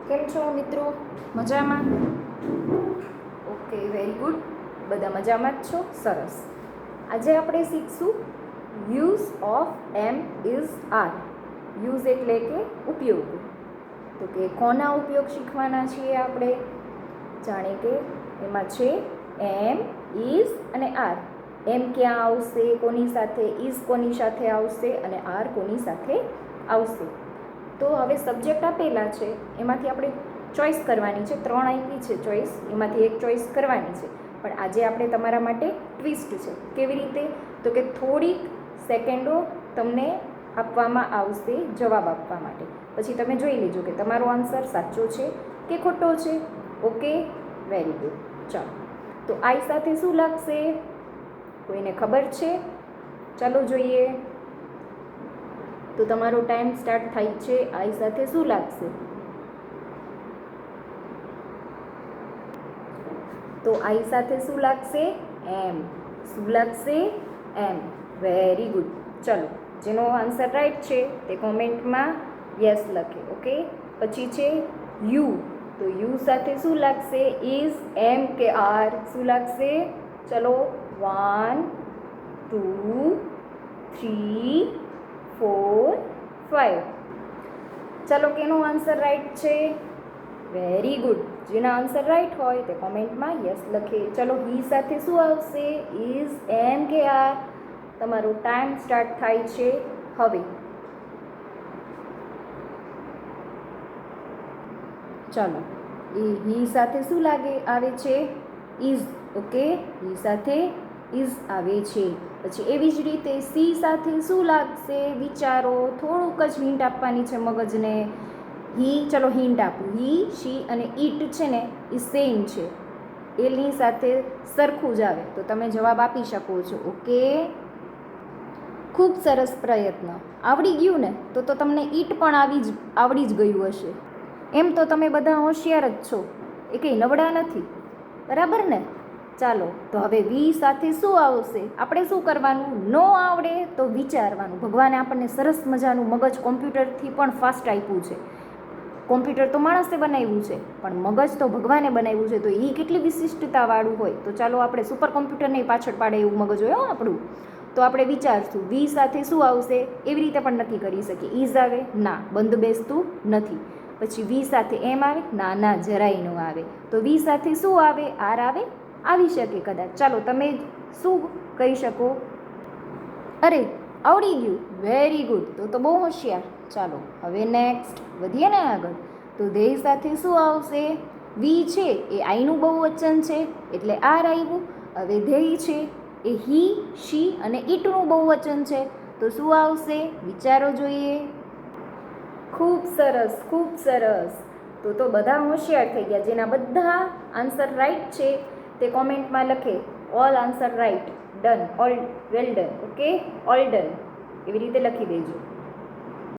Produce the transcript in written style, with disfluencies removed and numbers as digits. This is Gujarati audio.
કેમ છો મિત્રો? મજામાં? Okay, very good. બધા મજામાં જ છો? સરસ. આજે આપણે શીખશું use of am is are. Use એટલે કે ઉપયોગ. તો કે કોના ઉપયોગ શીખવાના છીએ આપણે? જાણે કે એમાં છે એમ, ઇઝ અને આર. એમ ક્યાં આવશે, કોની સાથે, ઇઝ કોની સાથે આવશે અને આર કોની સાથે આવશે. તો હવે સબ્જેક્ટ આપેલા છે, એમાંથી આપણે ચોઈસ કરવાની છે. 3 આપી છે ચોઈસ, એમાંથી એક ચોઈસ કરવાની છે. પણ આજે આપણે તમારા માટે ટ્વિસ્ટ છે. કેવી રીતે? તો કે થોડીક સેકન્ડો તમને આપવામાં આવશે જવાબ આપવા માટે. પછી તમે જોઈ લેજો કે તમારો આન્સર સાચો છે કે ખોટો છે. Okay, very good. ચાલો, તો આઈ સાથે શું લાગશે? કોઈને ખબર છે? ચાલો જોઈએ. તો તમારો ટાઈમ સ્ટાર્ટ થાય છે. આઈ સાથે શું લાગશે? તો આઈ સાથે શું લાગશે? એમ. શું લાગશે? એમ. Very good. ચલો, જેનો આન્સર રાઈટ છે તે કોમેન્ટમાં યસ લખે. ઓકે, પછી છે યુ. તો યુ સાથે શું લાગશે? ઇઝ, એમ કે આર? શું લાગશે? ચલો, 1 2 3 4 5. ચલો, કેનો આન્સર રાઈટ છે? Very good. જેના આન્સર રાઈટ હોય તે કોમેન્ટમાં યસ લખે. ચલો, હી સાથે શું આવશે? ઇઝ, એમ કે આર? તમારો ટાઈમ સ્ટાર્ટ થાય છે હવે. ચાલો, એ હી સાથે શું આવે છે? ઇઝ. ઓકે, હી સાથે ઇઝ આવે છે. પછી એવી જ રીતે સી સાથે શું લાગશે? વિચારો, થોડુંક જ હિન્ટ આપવાની છે મગજને. હી, ચલો હિન્ટ આપું. હી, શી અને ઇટ છે ને એ સેમ છે. એની સાથે સરખું જ આવે તો તમે જવાબ આપી શકો છો. ઓકે, ખૂબ સરસ પ્રયત્ન. આવડી ગયું ને? તો તમને ઇટ પણ આવડી જ ગયું હશે. એમ તો તમે બધા હોશિયાર જ છો, એ કંઈ નબળા નથી. બરાબર ને? ચાલો, તો હવે વી સાથે શું આવશે? આપણે શું કરવાનું? નો આવડે તો વિચારવાનું. ભગવાને આપણને સરસ મજાનું મગજ કોમ્પ્યુટરથી પણ ફાસ્ટ આપ્યું છે. કોમ્પ્યુટર તો માણસે બનાવ્યું છે, પણ મગજ તો ભગવાને બનાવ્યું છે. તો એ કેટલી વિશિષ્ટતાવાળું હોય. તો ચાલો આપણે સુપર કોમ્પ્યુટરને પાછળ પાડે એવું મગજ હોય આપણું. તો આપણે વિચારશું વી સાથે શું આવશે? એવી રીતે પણ નક્કી કરી શકીએ. ઇઝ આવે? ના, બંધ બેસતું નથી. પછી વી સાથે એમ આવે? ના ના, જરાય ન આવે. તો વી સાથે શું આવે? આર આવે? આવી શકે કદાચ. ચાલો, તમે શું કહી શકો? અરે, આવડી ગયું. Very good. તો બહુ હોશિયાર. ચાલો, હવે નેક્સ્ટ વધીએ ને આગળ. તો ધ્યેય સાથે શું આવશે? વી છે એ આઈનું બહુવચન છે એટલે આર આવ્યું. હવે ધ્યેય છે એ હી, શી અને ઇટનું બહુવચન છે તો શું આવશે? વિચારો જોઈએ. ખૂબ સરસ, ખૂબ સરસ. તો બધા હોશિયાર થઈ ગયા. જેના બધા આન્સર રાઈટ છે તે કોમેન્ટમાં લખે all answer right. Done. All well done. Okay, all done. એવી રીતે લખી દેજો.